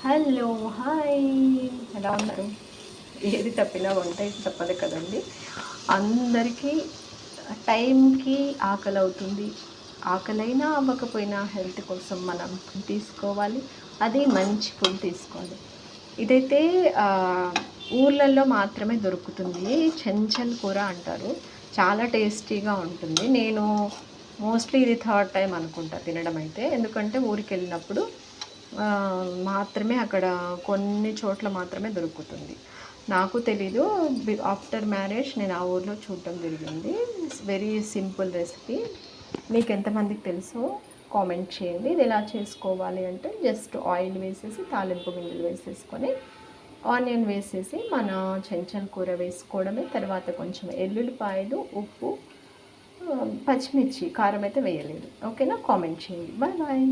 Hello hi, ఎలా ఉన్నారు? ఏది తప్పినా వంట అయితే తప్పదు కదండి. అందరికీ టైంకి ఆకలి అవుతుంది. ఆకలైనా అవ్వకపోయినా హెల్త్ కోసం మనం ఫుడ్ తీసుకోవాలి. అది మంచి ఫుడ్ తీసుకోవాలి. ఇదైతే ఊర్లల్లో మాత్రమే దొరుకుతుంది. చెంచల్ కూర అంటారు. చాలా టేస్టీగా ఉంటుంది. నేను మోస్ట్లీ ఇది థర్డ్ టైమ్ అనుకుంటా తినడం అయితే. ఎందుకంటే ఊరికెళ్ళినప్పుడు మాత్రమే అక్కడ కొన్ని చోట్ల మాత్రమే దొరుకుతుంది. నాకు తెలీదు. ఆఫ్టర్ మ్యారేజ్ నేను ఆ ఊర్లో చూడటం జరిగింది. It's very simple recipe. మీకు ఎంతమందికి తెలుసో కామెంట్ చేయండి. ఇది ఎలా చేసుకోవాలి అంటే జస్ట్ ఆయిల్ వేసేసి తాలింపు గింజలు వేసేసుకొని ఆనియన్ వేసేసి మన చెంచల్ కూర వేసుకోవడమే. తర్వాత కొంచెం ఎల్లుల్లిపాయలు, ఉప్పు, పచ్చిమిర్చి, కారం అయితే వేయలేదు. ఓకేనా? కామెంట్ చేయండి. Bye bye.